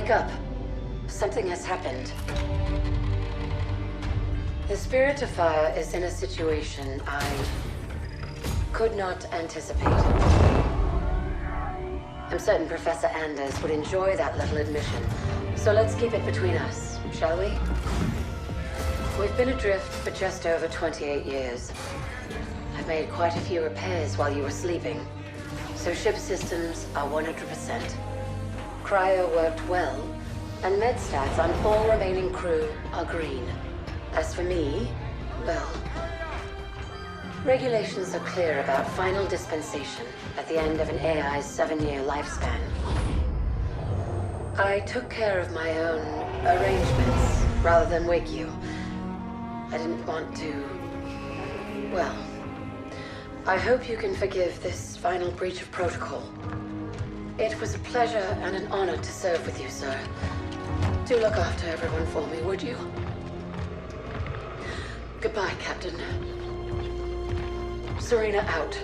Wake up. Something has happened. The Spirit of Fire is in a situation I could not anticipate. I'm certain Professor Anders would enjoy that little admission. So let's keep it between us, shall we? We've been adrift for just over 28 years. I've made quite a few repairs while you were sleeping. So ship systems are 100%. Cryo worked well, and med stats on all remaining crew are green. As for me, well, regulations are clear about final dispensation at the end of an AI's 7-year lifespan. I took care of my own arrangements rather than wake you. I didn't want to... well, I hope you can forgive this final breach of protocol. It was a pleasure and an honor to serve with you, sir. Do look after everyone for me, would you? Goodbye, Captain. Serena out.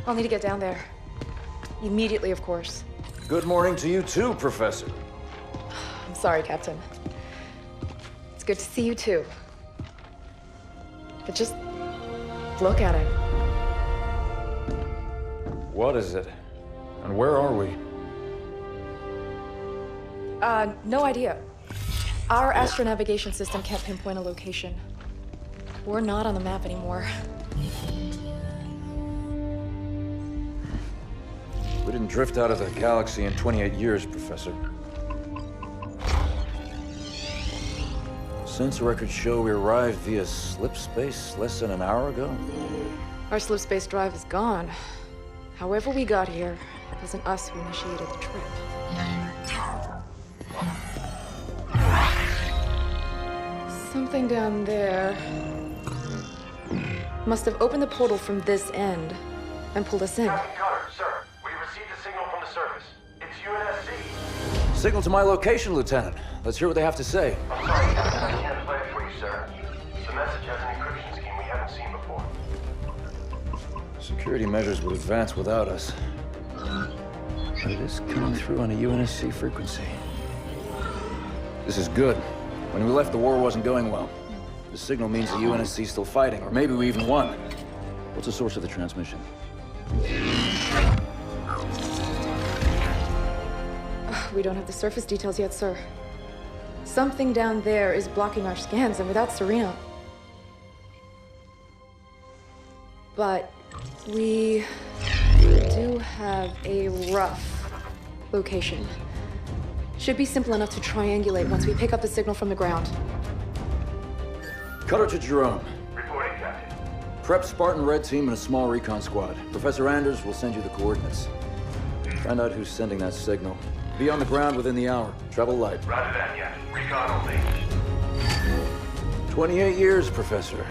I'll need to get down there. Immediately, of course. Good morning to you too, Professor. I'm sorry, Captain. It's good to see you too. But just look at it. What is it? And where are we? No idea. Our astronavigation system can't pinpoint a location. We're not on the map anymore. We didn't drift out of the galaxy in 28 years, Professor. Since records show we arrived via slip space less than an hour ago. Our slip space drive is gone. However we got here, it wasn't us who initiated the trip. Something down there must have opened the portal from this end and pulled us in. Captain Cutter, sir. We received a signal from the surface. It's UNSC. Signal to my location, Lieutenant. Let's hear what they have to say. I'm sorry, I can't play it for you, sir. The message has an encryption scheme we haven't seen before. Security measures would advance without us. But it is coming through on a UNSC frequency. This is good. When we left, the war wasn't going well. The signal means the UNSC's still fighting, or maybe we even won. What's the source of the transmission? We don't have the surface details yet, sir. Something down there is blocking our scans, and without Serena... But we do have a rough location. Should be simple enough to triangulate once we pick up the signal from the ground. Cutter to Jerome. Reporting, Captain. Prep Spartan Red Team and a small recon squad. Professor Anders will send you the coordinates. Find out who's sending that signal. Be on the ground within the hour. Travel light. Roger that, yes. Recon only. 28 years, Professor.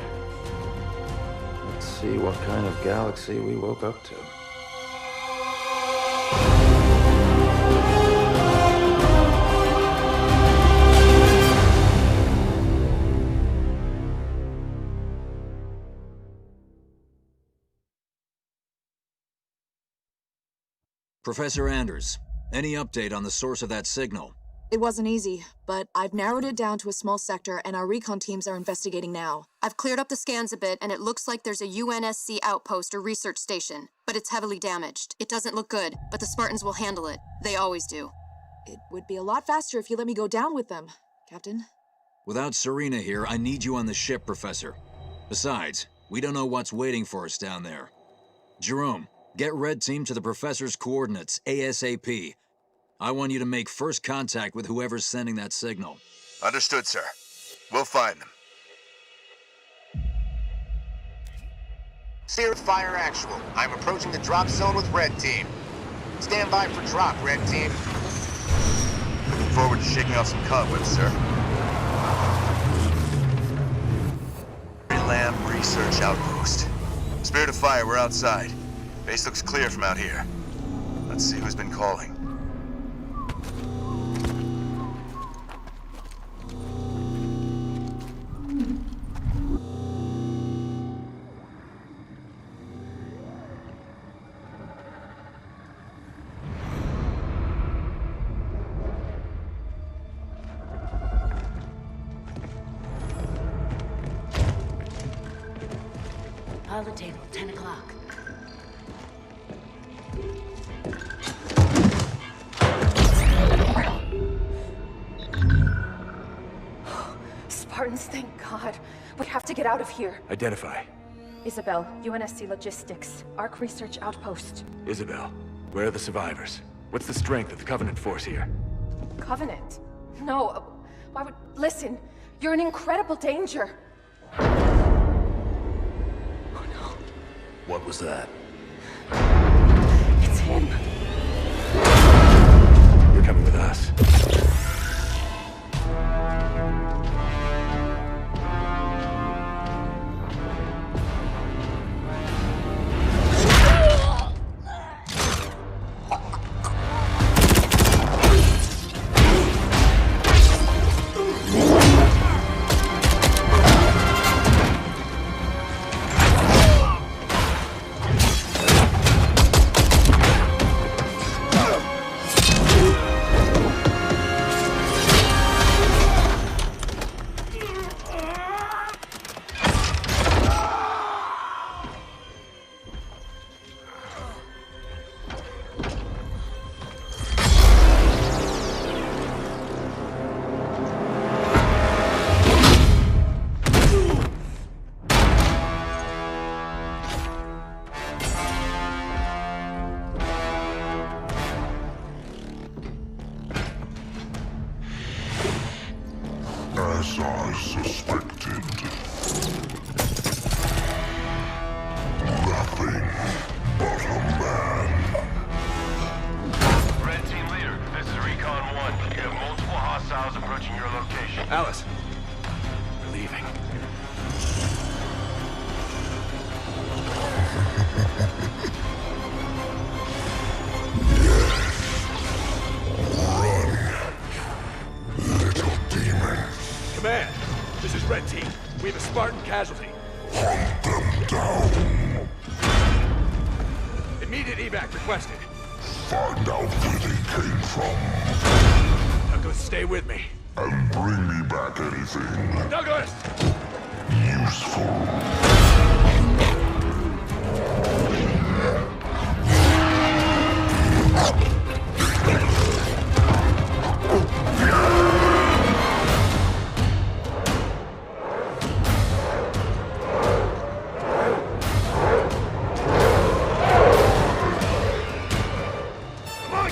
Let's see what kind of galaxy we woke up to. Professor Anders, any update on the source of that signal? It wasn't easy, but I've narrowed it down to a small sector and our recon teams are investigating now. I've cleared up the scans a bit and it looks like there's a UNSC outpost or research station, but it's heavily damaged. It doesn't look good, but the Spartans will handle it. They always do. It would be a lot faster if you let me go down with them, Captain. Without Serena here, I need you on the ship, Professor. Besides, we don't know what's waiting for us down there. Jerome, get Red Team to the Professor's coordinates, ASAP. I want you to make first contact with whoever's sending that signal. Understood, sir. We'll find them. Spirit Fire Actual. I'm approaching the drop zone with Red Team. Stand by for drop, Red Team. Looking forward to shaking off some cobwebs, sir. Lamb Research Outpost. Spirit of Fire, we're outside. Base looks clear from out here. Let's see who's been calling. Pilot table, 10 o'clock. Spartans, thank God. We have to get out of here. Identify. Isabel, UNSC Logistics, Arc Research Outpost. Isabel, where are the survivors? What's the strength of the Covenant force here? Covenant? No, why would... Listen, you're in incredible danger. What was that? It's him. You're coming with us. As I suspected. Nothing but a man. Red Team Leader, this is Recon 1. You have multiple hostiles approaching your location. Alice. We're leaving. Command, this is Red Team. We have a Spartan casualty. Hunt them down. Immediate evac requested. Find out where they came from. Douglas, stay with me. And bring me back anything Douglas! useful.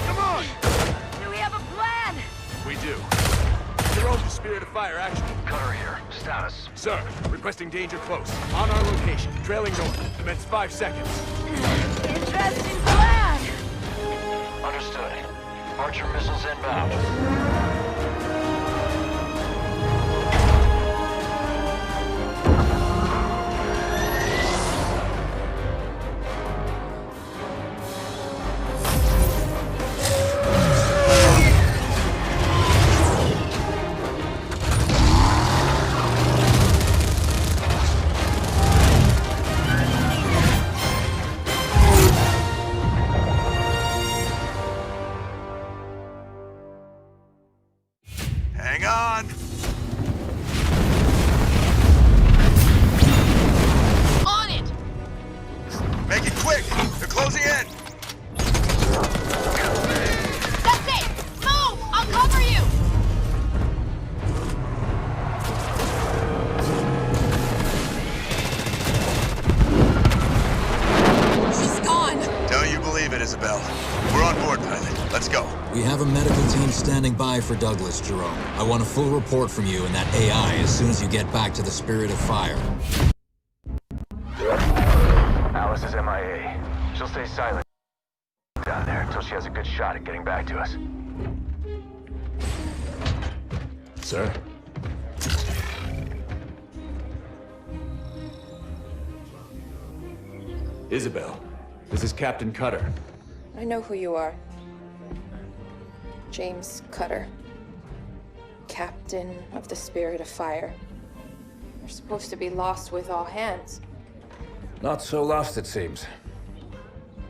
Come on! Do we have a plan? We do. Jerome to Spirit of Fire Action. Cutter here. Status. Sir, requesting danger close. On our location. Trailing north. Commence 5 seconds. Interesting plan. Understood. Archer missiles inbound. Hang on! On it! Make it quick! They're closing in! That's it! Move! I'll cover you! She's gone! Don't you believe it, Isabel. We're on board, pilot. Let's go. We have a medical team standing by for Douglas, Jerome. I want a full report from you and that AI as soon as you get back to the Spirit of Fire. She'll stay silent down there until she has a good shot at getting back to us. Sir? Isabel, this is Captain Cutter. I know who you are. James Cutter. Captain of the Spirit of Fire. You're supposed to be lost with all hands. Not so lost, it seems.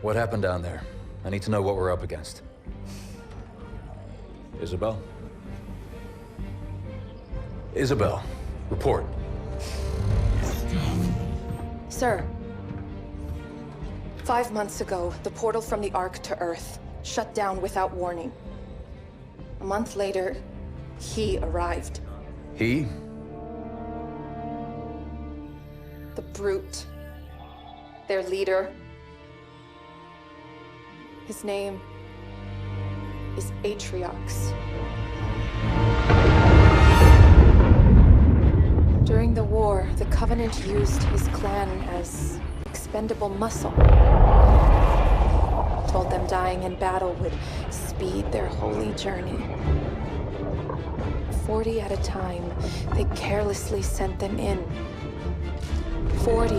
What happened down there? I need to know what we're up against. Isabel? Isabel, report. Sir. 5 months ago, the portal from the Ark to Earth shut down without warning. A month later, he arrived. He? The Brute. Their leader. His name is Atriox. During the war, the Covenant used his clan as expendable muscle. Told them dying in battle would speed their holy journey. 40 at a time, they carelessly sent them in. 40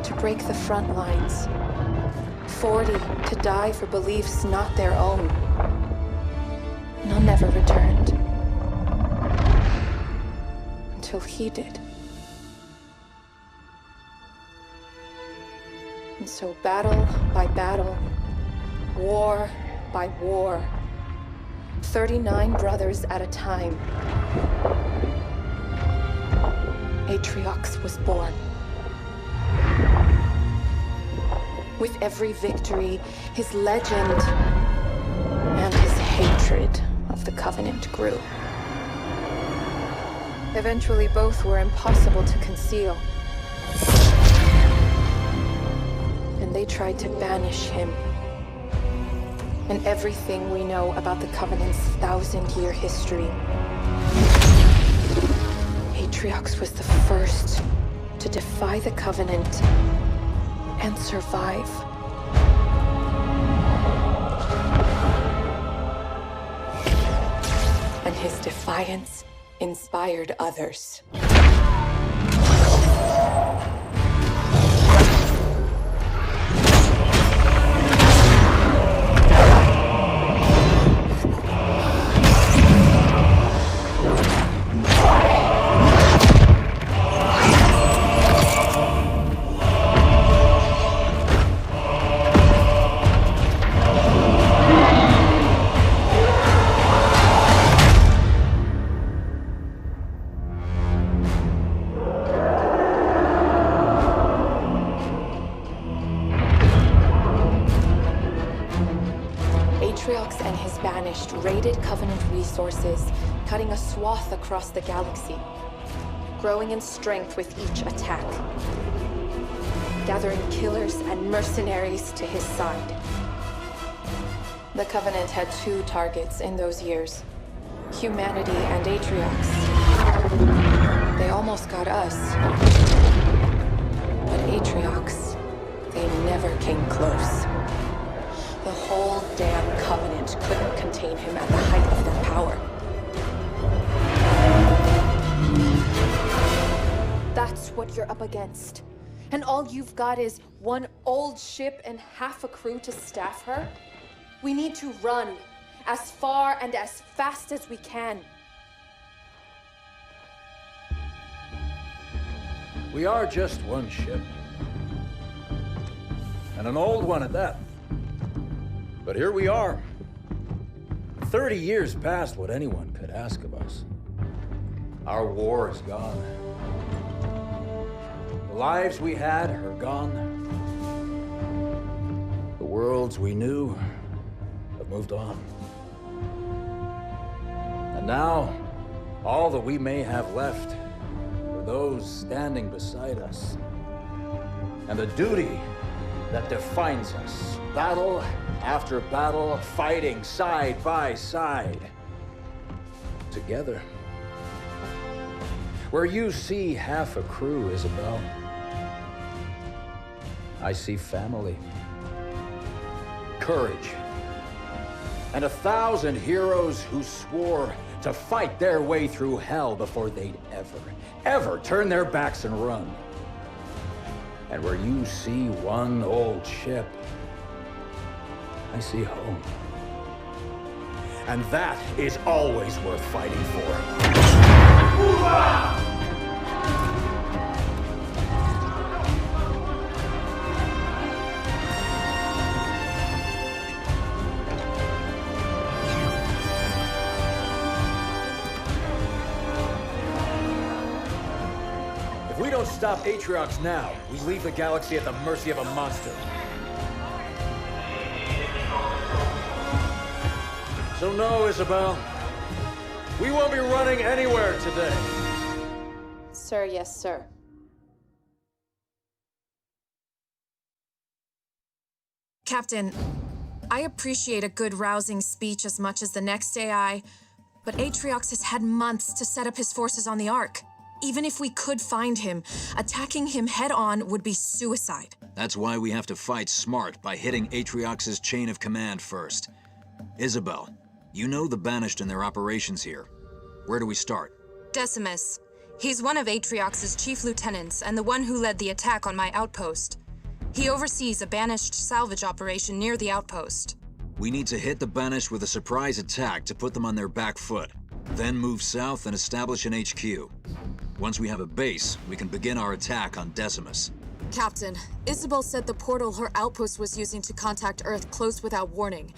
to break the front lines. 40 to die for beliefs not their own. None ever returned. Until he did. And so battle by battle, war by war, 39 brothers at a time, Atriox was born. With every victory, his legend and his hatred of the Covenant grew. Eventually, both were impossible to conceal. And they tried to banish him. And everything we know about the Covenant's 1,000-year history. Atriox was the first to defy the Covenant and survive. And his defiance inspired others. Atriox and his Banished raided Covenant resources, cutting a swath across the galaxy, growing in strength with each attack, gathering killers and mercenaries to his side. The Covenant had 2 targets in those years, humanity and Atriox. They almost got us, but Atriox, they never came close. The whole damn Covenant couldn't contain him at the height of their power. That's what you're up against. And all you've got is one old ship and half a crew to staff her? We need to run as far and as fast as we can. We are just one ship. And an old one at that. But here we are. 30 years past what anyone could ask of us. Our war is gone. The lives we had are gone. The worlds we knew have moved on. And now, all that we may have left are those standing beside us. And the duty that defines us. Battle after battle, fighting side by side. Together. Where you see half a crew, Isabel, I see family. courage. And 1,000 heroes who swore to fight their way through hell before they'd ever turn their backs and run. And where you see one old ship, I see home. And that is always worth fighting for. If we don't stop Atriox now, we leave the galaxy at the mercy of a monster. So no, Isabel. We won't be running anywhere today. Sir, yes, sir. Captain, I appreciate a good rousing speech as much as the next AI, but Atriox has had months to set up his forces on the Ark. Even if we could find him, attacking him head-on would be suicide. That's why we have to fight smart by hitting Atriox's chain of command first. Isabel, you know the Banished and their operations here. Where do we start? Decimus. He's one of Atriox's chief lieutenants and the one who led the attack on my outpost. He oversees a Banished salvage operation near the outpost. We need to hit the Banished with a surprise attack to put them on their back foot. Then move south and establish an HQ. Once we have a base, we can begin our attack on Decimus. Captain, Isabel said the portal her outpost was using to contact Earth closed without warning.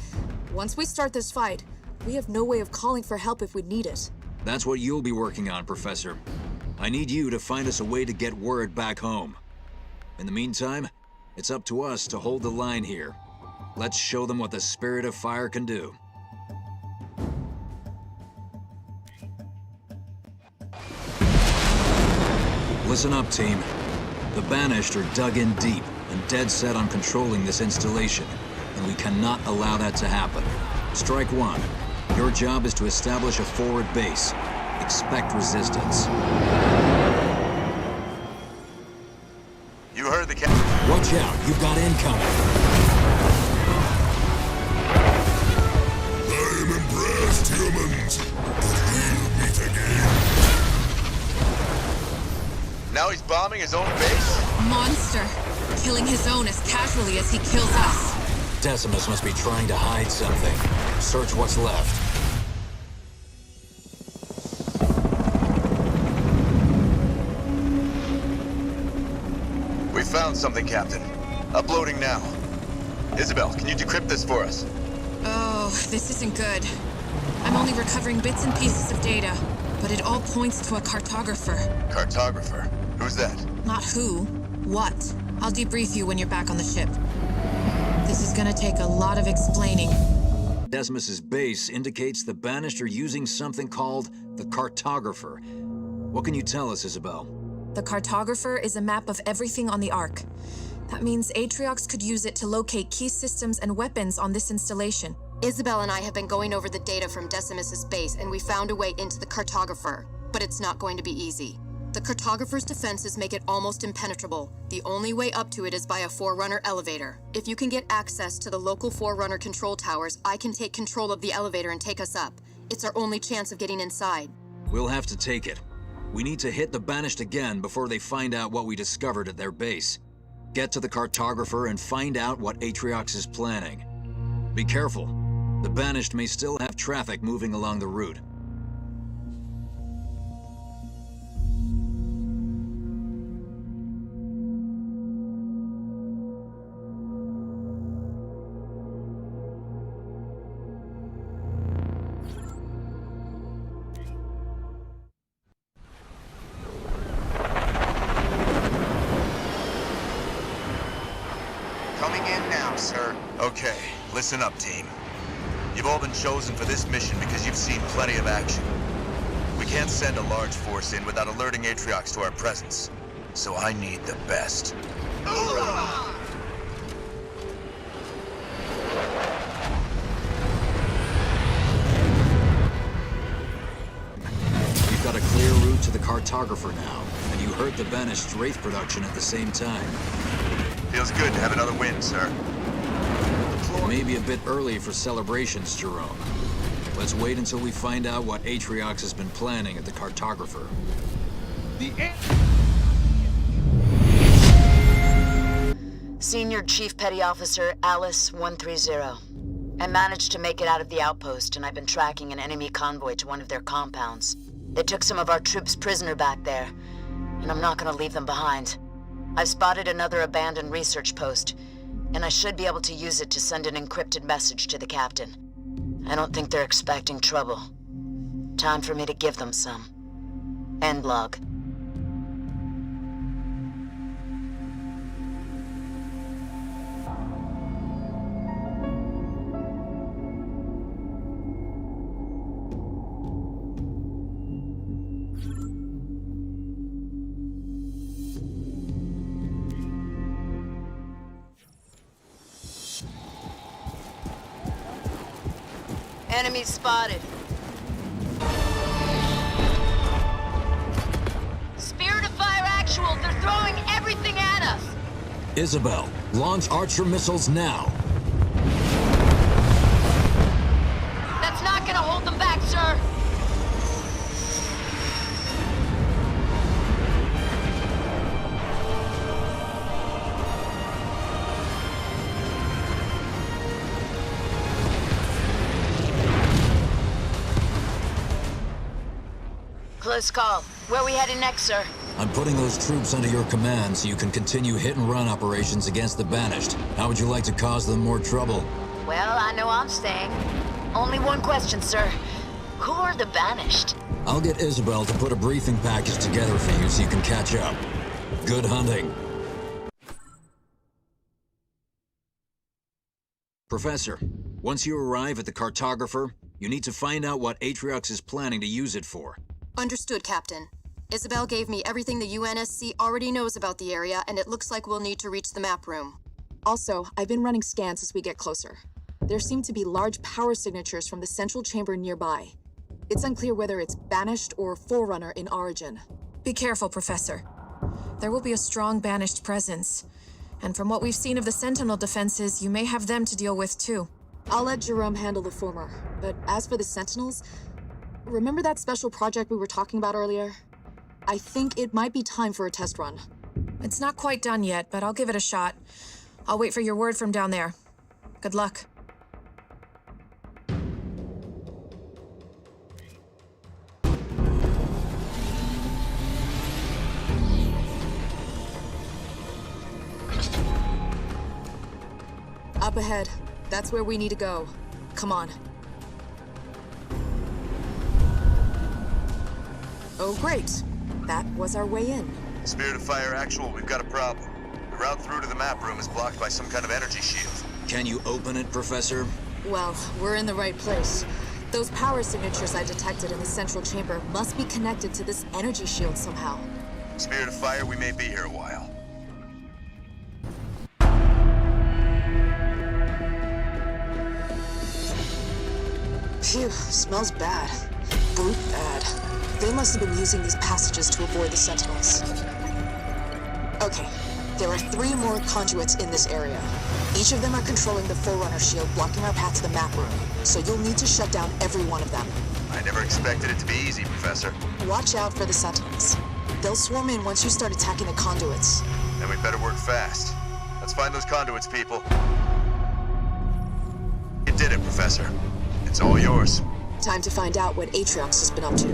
Once we start this fight, we have no way of calling for help if we need it. That's what you'll be working on, Professor. I need you to find us a way to get word back home. In the meantime, it's up to us to hold the line here. Let's show them what the Spirit of Fire can do. Listen up, team. The Banished are dug in deep and dead set on controlling this installation, and we cannot allow that to happen. Strike one. Your job is to establish a forward base. Expect resistance. You heard the captain. Watch out, you've got incoming. I am impressed, humans. We'll meet again. Now he's bombing his own base? Monster! Killing his own as casually as he kills us. Decimus must be trying to hide something. Search what's left. We found something, Captain. Uploading now. Isabel, can you decrypt this for us? Oh, this isn't good. I'm only recovering bits and pieces of data, but it all points to a cartographer. Cartographer? Who's that? Not who, what. I'll debrief you when you're back on the ship. This is gonna take a lot of explaining. Decimus's base indicates the Banished are using something called the Cartographer. What can you tell us, Isabel? The Cartographer is a map of everything on the Ark. That means Atriox could use it to locate key systems and weapons on this installation. Isabel and I have been going over the data from Decimus's base, and we found a way into the Cartographer, but it's not going to be easy. The Cartographer's defenses make it almost impenetrable. The only way up to it is by a Forerunner elevator. If you can get access to the local Forerunner control towers, I can take control of the elevator and take us up. It's our only chance of getting inside. We'll have to take it. We need to hit the Banished again before they find out what we discovered at their base. Get to the Cartographer and find out what Atriox is planning. Be careful. The Banished may still have traffic moving along the route. Coming in now, sir. Okay, listen up, team. You've all been chosen for this mission because you've seen plenty of action. We can't send a large force in without alerting Atriox to our presence. So I need the best. Hoorah! We've got a clear route to the Cartographer now, and you heard the Banished Wraith production at the same time. Feels good to have another win, sir. Deploy It may be a bit early for celebrations, Jerome. Let's wait until we find out what Atriox has been planning at the Cartographer. Senior Chief Petty Officer Alice 130. I managed to make it out of the outpost, and I've been tracking an enemy convoy to one of their compounds. They took some of our troops prisoner back there, and I'm not gonna leave them behind. I've spotted another abandoned research post, and I should be able to use it to send an encrypted message to the captain. I don't think they're expecting trouble. Time for me to give them some. End log. Enemy spotted. Spirit of Fire actual, they're throwing everything at us! Isabel, launch Archer missiles now! That's not gonna hold them back, sir! Close call. Where are we headed next, sir? I'm putting those troops under your command so you can continue hit-and-run operations against the Banished. How would you like to cause them more trouble? Well, I know I'm staying. Only one question, sir. Who are the Banished? I'll get Isabel to put a briefing package together for you so you can catch up. Good hunting. Professor, once you arrive at the Cartographer, you need to find out what Atriox is planning to use it for. Understood, Captain. Isabel gave me everything the UNSC already knows about the area, and it looks like we'll need to reach the map room. Also, I've been running scans as we get closer. There seem to be large power signatures from the central chamber nearby. It's unclear whether it's Banished or Forerunner in origin. Be careful, Professor. There will be a strong Banished presence. And from what we've seen of the Sentinel defenses, you may have them to deal with too. I'll let Jerome handle the former, but as for the Sentinels, remember that special project we were talking about earlier? I think it might be time for a test run. It's not quite done yet, but I'll give it a shot. I'll wait for your word from down there. Good luck. Up ahead. That's where we need to go. Come on. Oh, great. That was our way in. Spirit of Fire actual, we've got a problem. The route through to the map room is blocked by some kind of energy shield. Can you open it, Professor? Well, we're in the right place. Those power signatures I detected in the central chamber must be connected to this energy shield somehow. Spirit of Fire, we may be here a while. Phew, smells bad. Brute bad. They must have been using these passages to avoid the Sentinels. Okay, there are 3 more conduits in this area. Each of them are controlling the Forerunner shield blocking our path to the map room, so you'll need to shut down every one of them. I never expected it to be easy, Professor. Watch out for the Sentinels. They'll swarm in once you start attacking the conduits. Then we better work fast. Let's find those conduits, people. You did it, Professor. It's all yours. Time to find out what Atriox has been up to.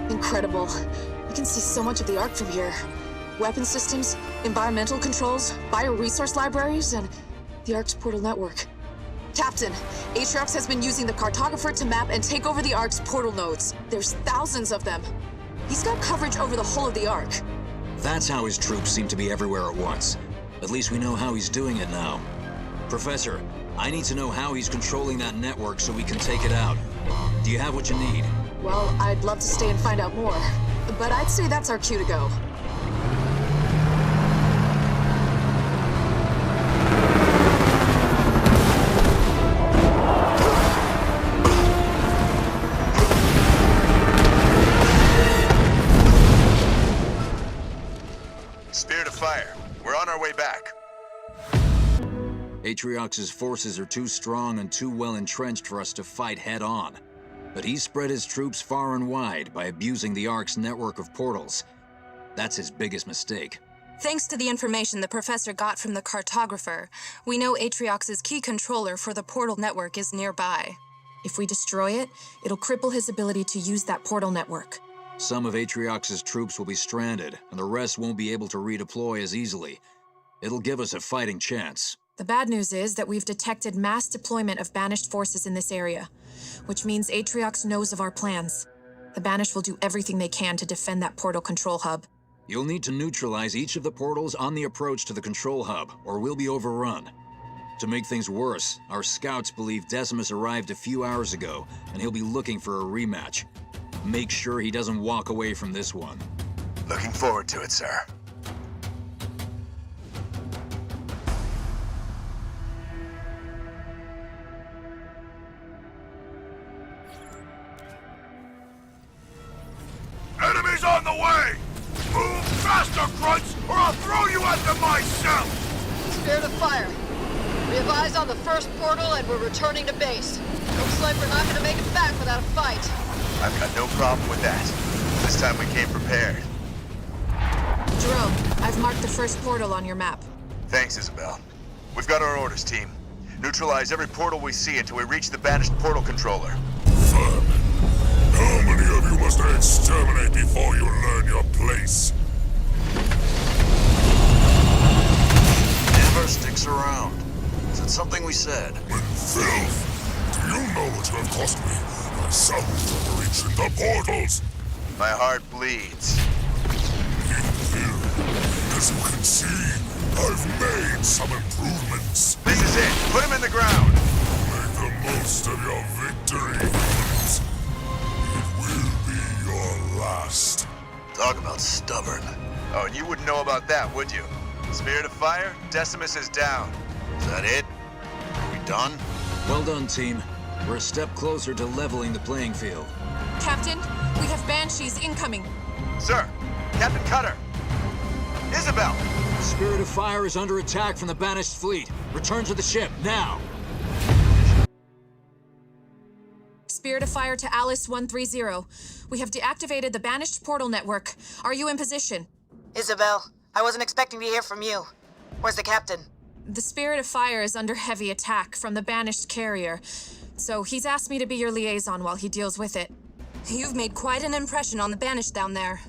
Incredible. You can see so much of the Ark from here. Weapon systems, environmental controls, bioresource libraries, and the Ark's portal network. Captain, Atriox has been using the Cartographer to map and take over the Ark's portal nodes. There's thousands of them. He's got coverage over the whole of the Ark. That's how his troops seem to be everywhere at once. At least we know how he's doing it now. Professor, I need to know how he's controlling that network so we can take it out. Do you have what you need? Well, I'd love to stay and find out more, but I'd say that's our cue to go. Atriox's forces are too strong and too well entrenched for us to fight head-on. But he spread his troops far and wide by abusing the Ark's network of portals. That's his biggest mistake. Thanks to the information the Professor got from the cartographer, we know Atriox's key controller for the portal network is nearby. If we destroy it, it'll cripple his ability to use that portal network. Some of Atriox's troops will be stranded, and the rest won't be able to redeploy as easily. It'll give us a fighting chance. The bad news is that we've detected mass deployment of Banished forces in this area, which means Atriox knows of our plans. The Banished will do everything they can to defend that portal control hub. You'll need to neutralize each of the portals on the approach to the control hub, or we'll be overrun. To make things worse, our scouts believe Decimus arrived a few hours ago, and he'll be looking for a rematch. Make sure he doesn't walk away from this one. Looking forward to it, sir. Enemies on the way! Move faster, Grunts, or I'll throw you at them myself! Spirit of Fire. We have eyes on the first portal and we're returning to base. Looks like we're not gonna make it back without a fight. I've got no problem with that. This time we came prepared. Jerome, I've marked the first portal on your map. Thanks, Isabel. We've got our orders, team. Neutralize every portal we see until we reach the Banished portal controller. Vermin. How many of you must I exterminate before you learn your place? Never sticks around. Is it something we said? When filth! Do you know what you have cost me? My salvage for reaching the portals! My heart bleeds. As you can see, I've made some improvements. This is it! Put him in the ground! Make the most of your victory, humans. It will be your last. Talk about stubborn. Oh, and you wouldn't know about that, would you? Spirit of Fire, Decimus is down. Is that it? Are we done? Well done, team. We're a step closer to leveling the playing field. Captain, we have Banshees incoming. Sir, Captain Cutter. Isabel! Spirit of Fire is under attack from the Banished fleet. Return to the ship, now! Spirit of Fire to Alice 130. We have deactivated the Banished portal network. Are you in position? Isabel, I wasn't expecting to hear from you. Where's the captain? The Spirit of Fire is under heavy attack from the Banished carrier, so he's asked me to be your liaison while he deals with it. You've made quite an impression on the Banished down there.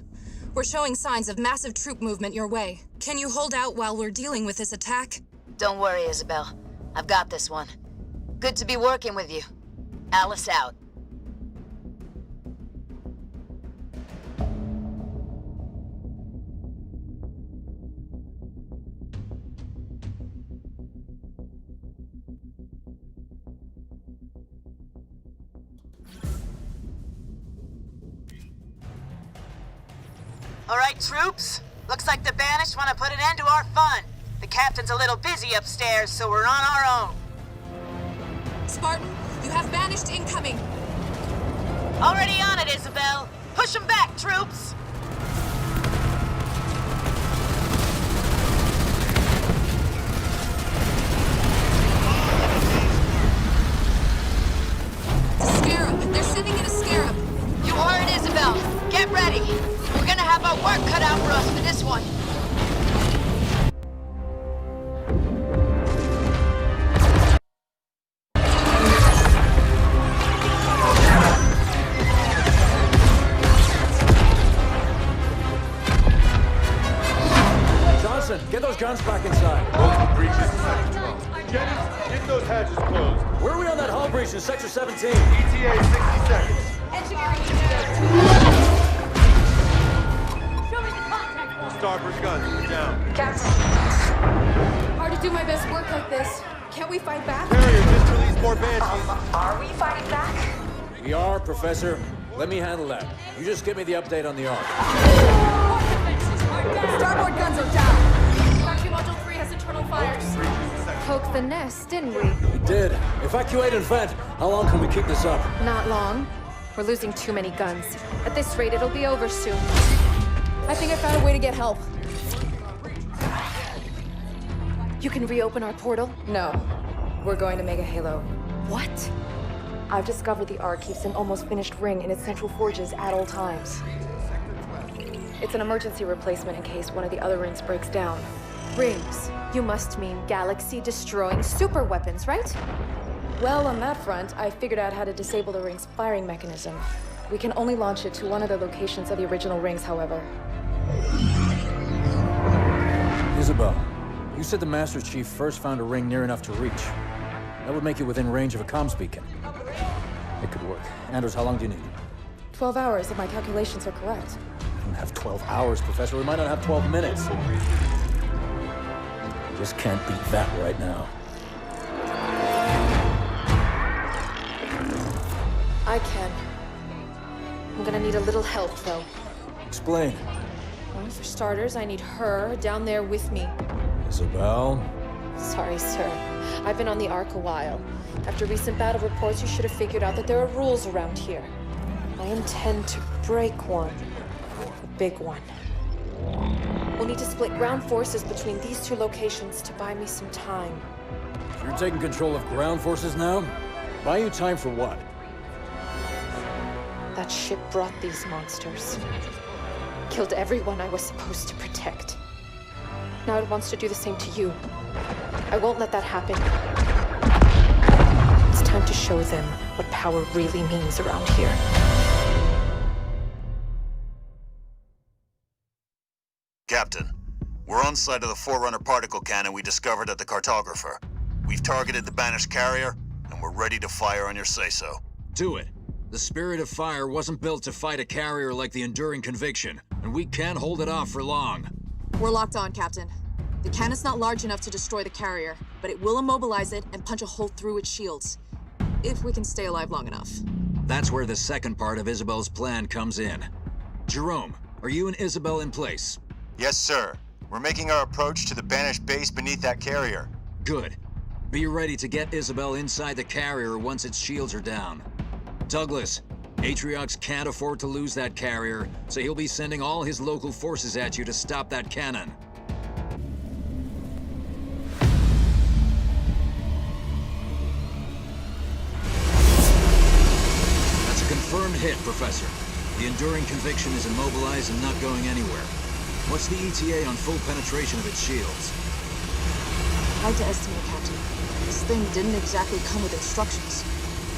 We're showing signs of massive troop movement your way. Can you hold out while we're dealing with this attack? Don't worry, Isabel. I've got this one. Good to be working with you. Alice out. All right, troops. Looks like the Banished want to put an end to our fun. The captain's a little busy upstairs, so we're on our own. Spartan, you have Banished incoming. Already on it, Isabel. Push them back, troops. Scarab, they're sending in a Scarab. You heard Isabel. Get ready. We're gonna have our work cut out for us for this one. Johnson, get those guns back inside. Multiple breaches in Sector 12. Jennings, get those hatches closed. Where are we on that hull breach in Sector 17? ETA 60 seconds. Engineering Show me the contact point. Starboard guns down. Captain. Hard to do my best work like this. Can't we fight back? Carrier, just release more Banshees. Are we fighting back? We are, Professor. Let me handle that. You just give me the update on the Ark. Starboard guns are down. Rocky Module 3 has internal fires. Poked the nest, didn't we? We did. Evacuate and vent. How long can we keep this up? Not long. We're losing too many guns. At this rate, it'll be over soon. I think I found a way to get help. You can reopen our portal? No. We're going to Mega Halo. What? I've discovered the Ark keeps an almost finished ring in its central forges at all times. It's an emergency replacement in case one of the other rings breaks down. Rings? You must mean galaxy-destroying super weapons, right? Well, on that front, I figured out how to disable the ring's firing mechanism. We can only launch it to one of the locations of the original rings, however. Isabel, you said the Master Chief first found a ring near enough to reach. That would make it within range of a comms beacon. It could work. Anders, how long do you need? 12 hours, if my calculations are correct. We don't have 12 hours, Professor. We might not have 12 minutes. Just can't beat that right now. I can. I'm gonna need a little help, though. Explain. Well, for starters, I need her down there with me. Isabel? Sorry, sir. I've been on the Ark a while. After recent battle reports, you should have figured out that there are rules around here. I intend to break one. A big one. We'll need to split ground forces between these two locations to buy me some time. You're taking control of ground forces now? Buy you time for what? That ship brought these monsters. Killed everyone I was supposed to protect. Now it wants to do the same to you. I won't let that happen. It's time to show them what power really means around here. Captain, we're on site of the Forerunner particle cannon we discovered at the cartographer. We've targeted the banished carrier, and we're ready to fire on your say-so. Do it. The Spirit of Fire wasn't built to fight a carrier like the Enduring Conviction, and we can't hold it off for long. We're locked on, Captain. The cannon's not large enough to destroy the carrier, but it will immobilize it and punch a hole through its shields. If we can stay alive long enough. That's where the second part of Isabel's plan comes in. Jerome, are you and Isabel in place? Yes, sir. We're making our approach to the banished base beneath that carrier. Good. Be ready to get Isabel inside the carrier once its shields are down. Douglas, Atriox can't afford to lose that carrier, so he'll be sending all his local forces at you to stop that cannon. That's a confirmed hit, Professor. The Enduring Conviction is immobilized and not going anywhere. What's the ETA on full penetration of its shields? Hard to estimate, Captain. This thing didn't exactly come with instructions.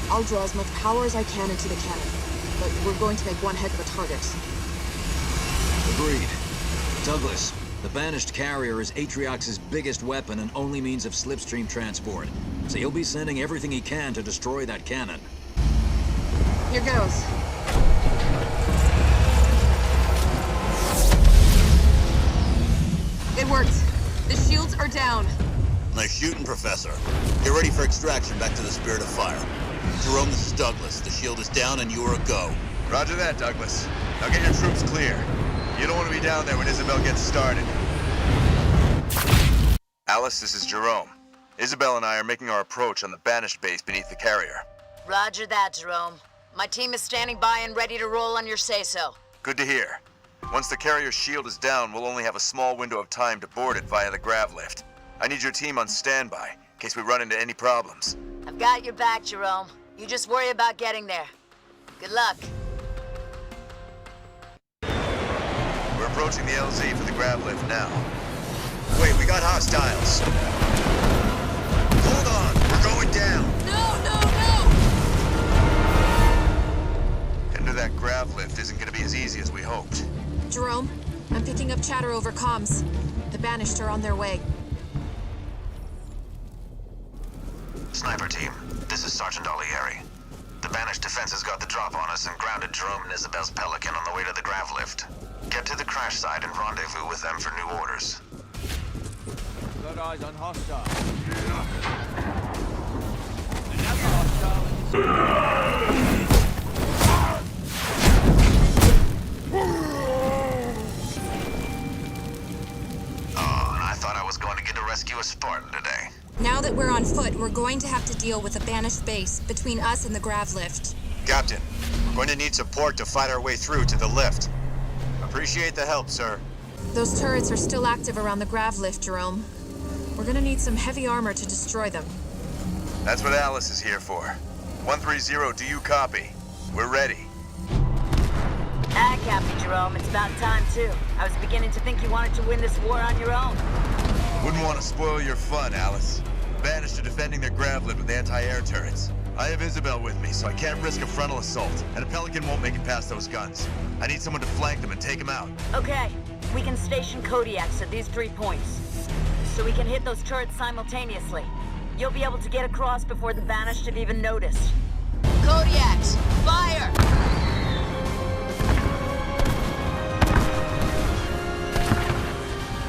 I'll draw as much power as I can into the cannon, but we're going to make one heck of a target. Agreed. Douglas, the banished carrier is Atriox's biggest weapon and only means of slipstream transport, so he'll be sending everything he can to destroy that cannon. Here goes. It worked. The shields are down. Nice shooting, Professor. Get ready for extraction back to the Spirit of Fire. Jerome, this is Douglas. The shield is down and you are a go. Roger that, Douglas. Now get your troops clear. You don't want to be down there when Isabel gets started. Alice, this is Jerome. Isabel and I are making our approach on the banished base beneath the carrier. Roger that, Jerome. My team is standing by and ready to roll on your say-so. Good to hear. Once the carrier's shield is down, we'll only have a small window of time to board it via the grav lift. I need your team on standby, in case we run into any problems. I've got your back, Jerome. You just worry about getting there. Good luck. We're approaching the LZ for the grav lift now. Wait, we got hostiles. Hold on, we're going down. No! Getting to that grav lift isn't gonna be as easy as we hoped. Jerome, I'm picking up chatter over comms. The Banished are on their way. Sniper team, this is Sergeant Olieri. The Banished defenses got the drop on us and grounded Jerome and Isabel's Pelican on the way to the grav lift. Get to the crash site and rendezvous with them for new orders. Got eyes on hostile. Another hostile. Going to get to rescue a Spartan today. Now that we're on foot, we're going to have to deal with a banished base between us and the grav lift. Captain, we're going to need support to fight our way through to the lift. Appreciate the help, sir. Those turrets are still active around the grav lift, Jerome. We're gonna need some heavy armor to destroy them. That's what Alice is here for. 130, do you copy? We're ready. Captain Jerome, it's about time, too. I was beginning to think you wanted to win this war on your own. Wouldn't want to spoil your fun, Alice. Banished are defending their grav lift with anti-air turrets. I have Isabel with me, so I can't risk a frontal assault, and a Pelican won't make it past those guns. I need someone to flank them and take them out. Okay, we can station Kodiaks at these 3 points, so we can hit those turrets simultaneously. You'll be able to get across before the Banished have even noticed. Kodiaks, fire!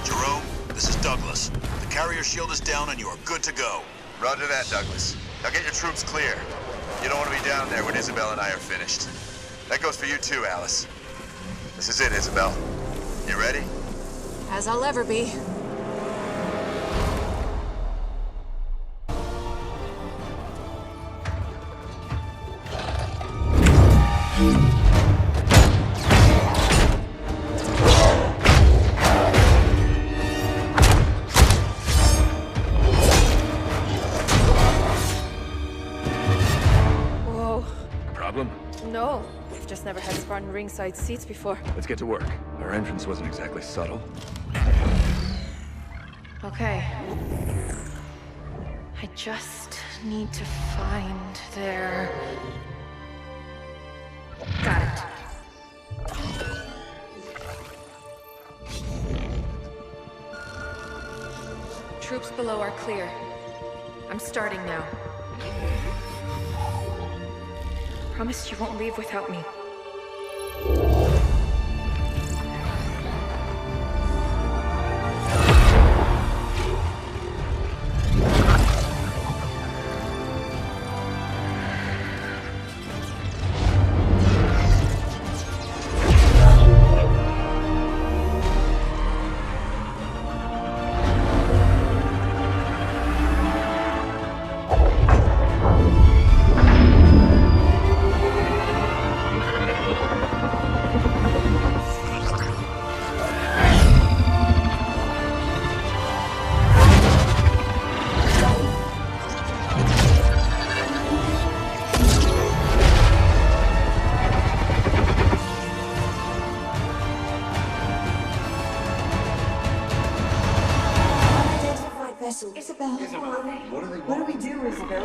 Jerome, this is Douglas. The carrier shield is down and you are good to go. Roger that, Douglas. Now get your troops clear. You don't want to be down there when Isabel and I are finished. That goes for you too, Alice. This is it, Isabel. You ready? As I'll ever be. No, I've just never had Spartan ringside seats before. Let's get to work. Our entrance wasn't exactly subtle. Okay. I just need to find their... Got it. Troops below are clear. I'm starting now. Promise you won't leave without me. Isabel, what do we do, Isabel?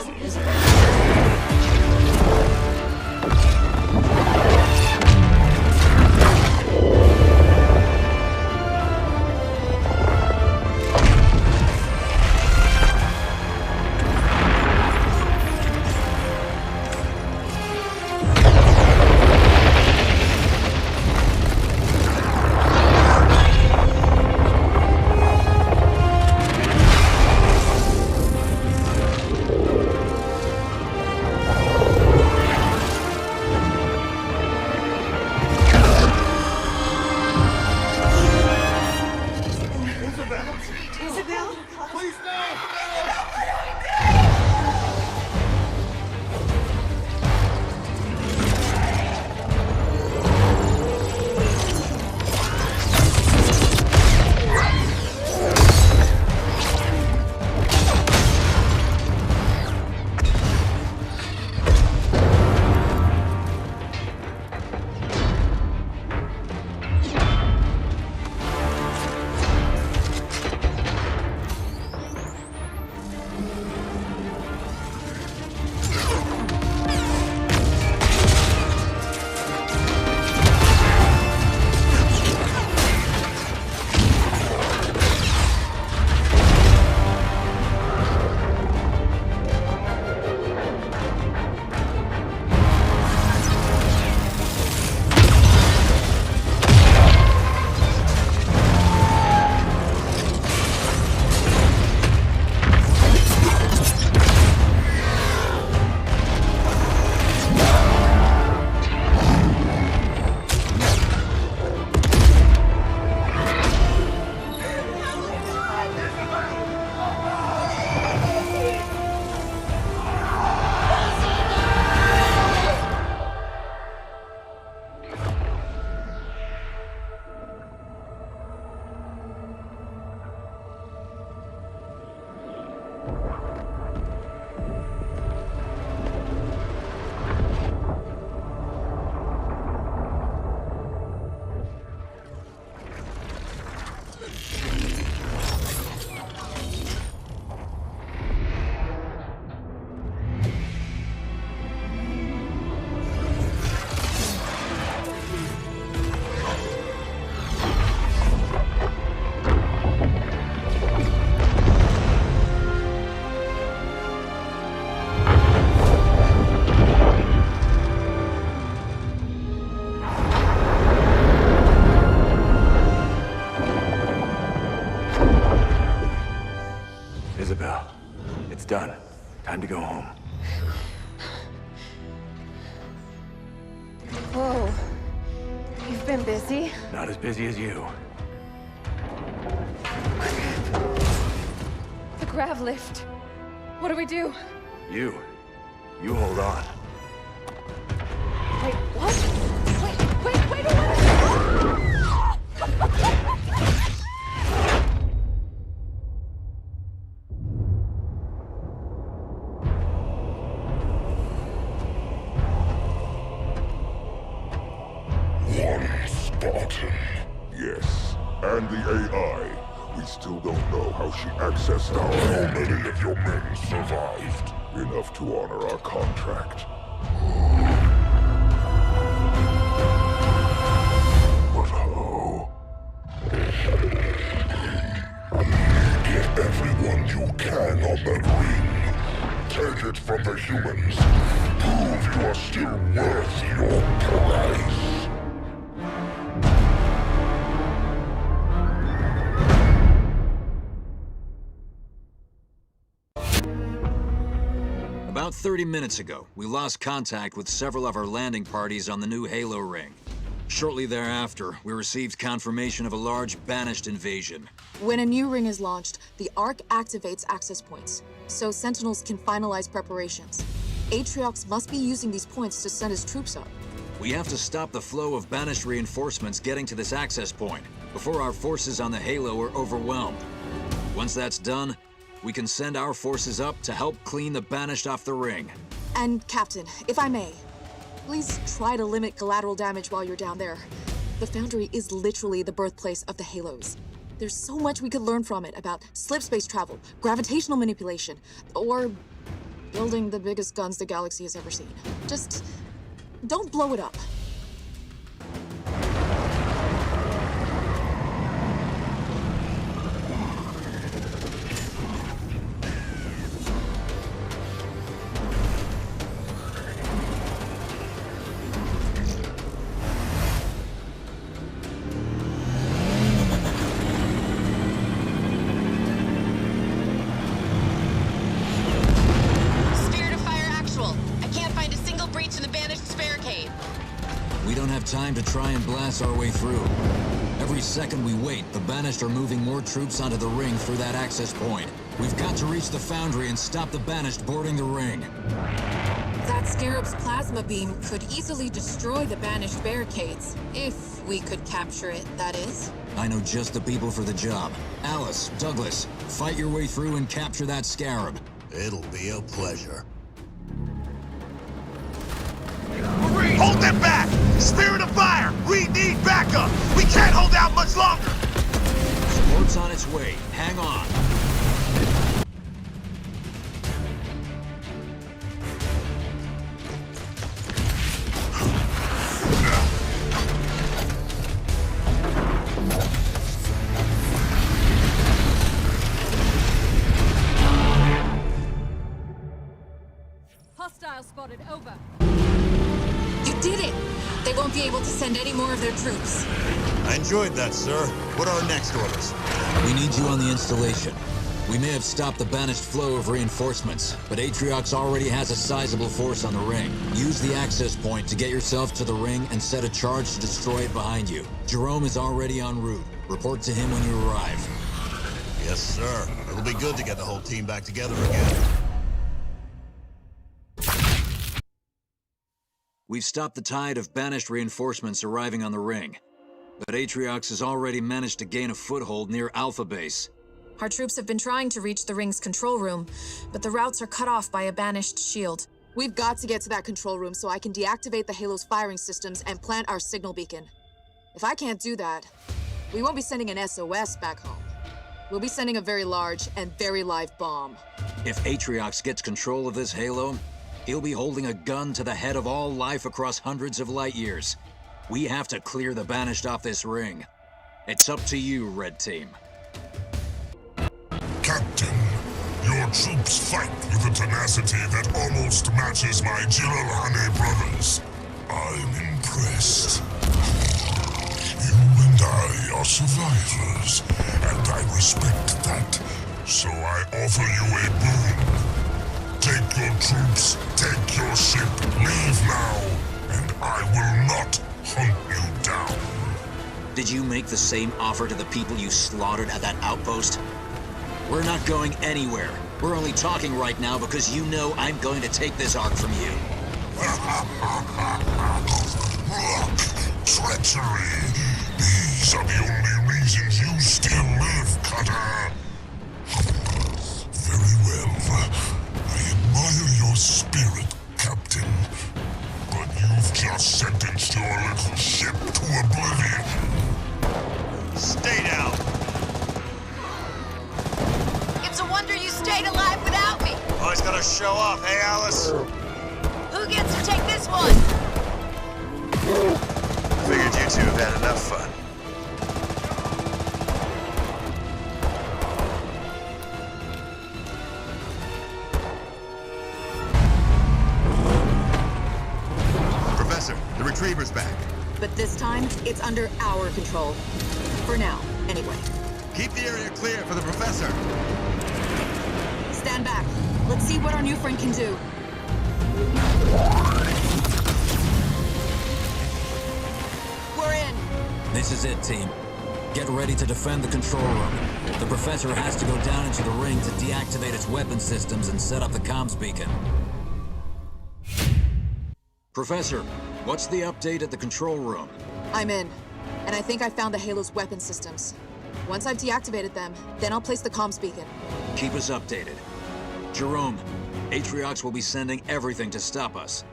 It's done. Time to go home. Whoa. You've been busy? Not as busy as you. The grav lift. What do we do? You hold on. Wait, what? Wait a minute! One Spartan. Yes, and the AI. We still don't know how she accessed our... How many of your men survived? Enough to honor our contract. But how? Get everyone you can on that ring. Take it from the humans. Prove you are still worth your price. About 30 minutes ago, we lost contact with several of our landing parties on the new Halo ring. Shortly thereafter, we received confirmation of a large Banished invasion. When a new ring is launched, the Ark activates access points, so Sentinels can finalize preparations. Atriox must be using these points to send his troops up. We have to stop the flow of Banished reinforcements getting to this access point before our forces on the Halo are overwhelmed. Once that's done, we can send our forces up to help clean the Banished off the ring. And Captain, if I may, please try to limit collateral damage while you're down there. The Foundry is literally the birthplace of the Halos. There's so much we could learn from it about slip space travel, gravitational manipulation, or building the biggest guns the galaxy has ever seen. Just don't blow it up. Time to try and blast our way through. Every second we wait, the Banished are moving more troops onto the ring through that access point. We've got to reach the Foundry and stop the Banished boarding the ring. That Scarab's plasma beam could easily destroy the Banished barricades. If we could capture it, that is. I know just the people for the job. Alice, Douglas, fight your way through and capture that Scarab. It'll be a pleasure. Hold them back! Spirit of fire! We need backup! We can't hold out much longer! Support's on its way. Hang on. Hostile spotted, over. You did it! They won't be able to send any more of their troops. I enjoyed that, sir. What are our next orders? We need you on the installation. We may have stopped the Banished flow of reinforcements, but Atriox already has a sizable force on the ring. Use the access point to get yourself to the ring and set a charge to destroy it behind you. Jerome is already en route. Report to him when you arrive. Yes, sir. It'll be good to get the whole team back together again. We've stopped the tide of Banished reinforcements arriving on the ring, but Atriox has already managed to gain a foothold near Alpha Base. Our troops have been trying to reach the ring's control room, but the routes are cut off by a Banished shield. We've got to get to that control room so I can deactivate the Halo's firing systems and plant our signal beacon. If I can't do that, we won't be sending an SOS back home. We'll be sending a very large and very live bomb. If Atriox gets control of this Halo, he'll be holding a gun to the head of all life across hundreds of light years. We have to clear the Banished off this ring. It's up to you, Red Team. Captain, your troops fight with a tenacity that almost matches my Jiralhane brothers. I'm impressed. You and I are survivors, and I respect that. So I offer you a boon. Take your troops, take your ship, leave now, and I will not hunt you down. Did you make the same offer to the people you slaughtered at that outpost? We're not going anywhere. We're only talking right now because you know I'm going to take this Ark from you. Look, treachery. These are the only reasons you still live, Cutter. Very well. I admire your spirit, Captain. But you've just sentenced your little ship to oblivion. Stay down! It's a wonder you stayed alive without me! Always gotta show off, hey, Alice? Who gets to take this one? Figured you two have had enough fun. Professor, the Retriever's back. But this time, it's under our control. For now, anyway. Keep the area clear for the Professor. Stand back. Let's see what our new friend can do. We're in. This is it, team. Get ready to defend the control room. The Professor has to go down into the ring to deactivate its weapon systems and set up the comms beacon. Professor, what's the update at the control room? I'm in. And I think I found the Halo's weapon systems. Once I've deactivated them, then I'll place the comms beacon. Keep us updated. Jerome, Atriox will be sending everything to stop us.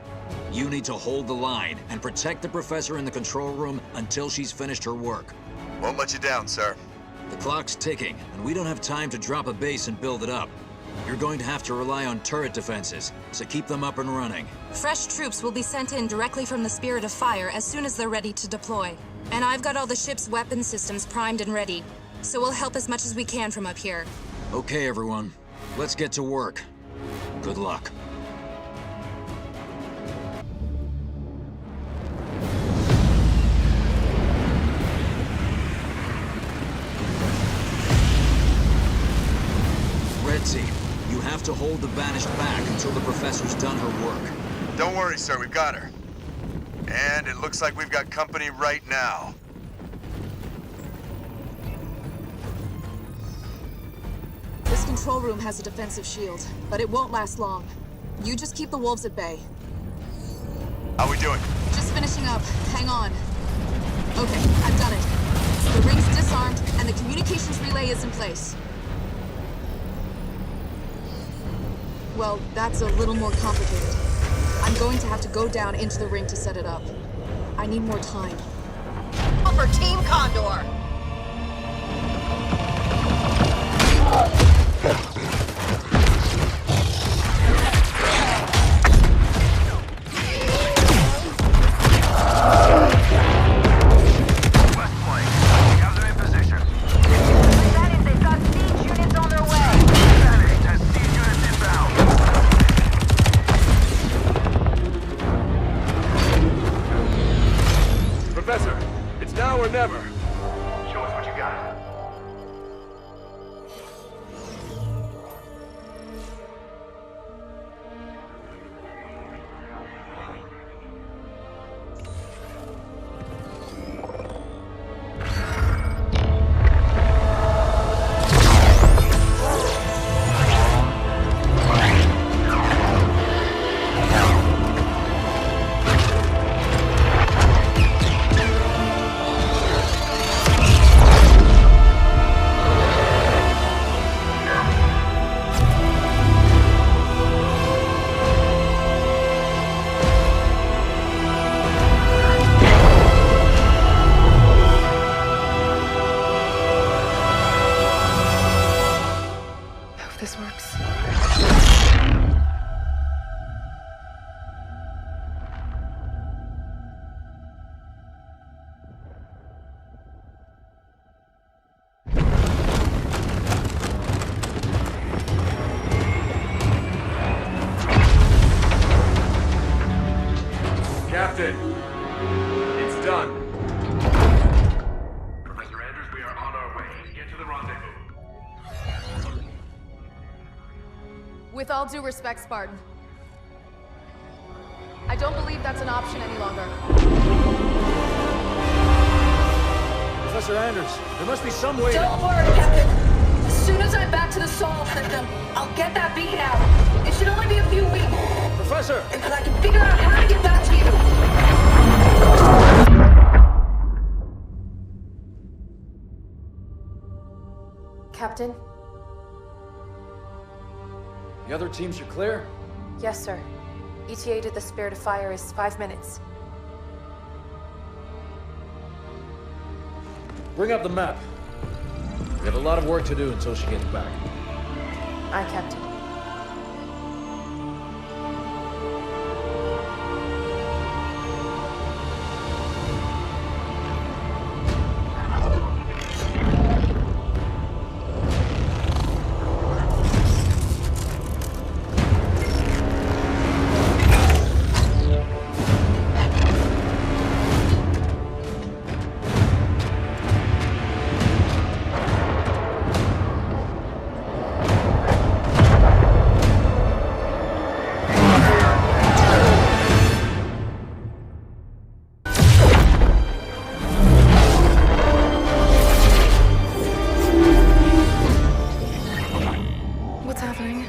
You need to hold the line and protect the Professor in the control room until she's finished her work. Won't let you down, sir. The clock's ticking, and we don't have time to drop a base and build it up. You're going to have to rely on turret defenses, so keep them up and running. Fresh troops will be sent in directly from the Spirit of Fire as soon as they're ready to deploy. And I've got all the ship's weapon systems primed and ready, so we'll help as much as we can from up here. Okay, everyone. Let's get to work. Good luck. Red Team, you have to hold the Banished back until the Professor's done her work. Don't worry, sir, we've got her. And it looks like we've got company right now. This control room has a defensive shield, but it won't last long. You just keep the wolves at bay. How we doing? Just finishing up. Hang on. Okay, I've done it. The ring's disarmed, and the communications relay is in place. Well, that's a little more complicated. I'm going to have to go down into the ring to set it up. I need more time. For Team Condor! Professor, it's now or never. Show us what you got. This works. Captain, it's done. Professor Andrews, we are on our way. Get to the rendezvous. all due respect, Spartan. I don't believe that's an option any longer. Professor Anders, there must be some way. Don't worry, Captain. As soon as I'm back to the Sol system, I'll get that beacon out. It should only be a few weeks. Professor! Because I can figure out how to get back to you. Captain? The other teams are clear? Yes, sir. ETA to the Spirit of Fire is 5 minutes. Bring up the map. We have a lot of work to do until she gets back. Aye, Captain. What's happening?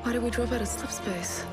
Why did we drop out of slip space?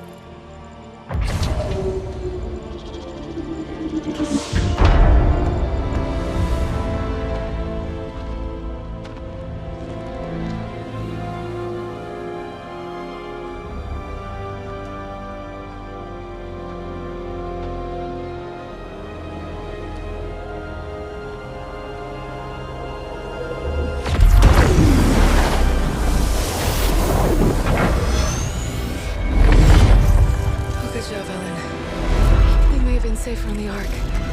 Good job, Ellen. We may have been safer on the Ark.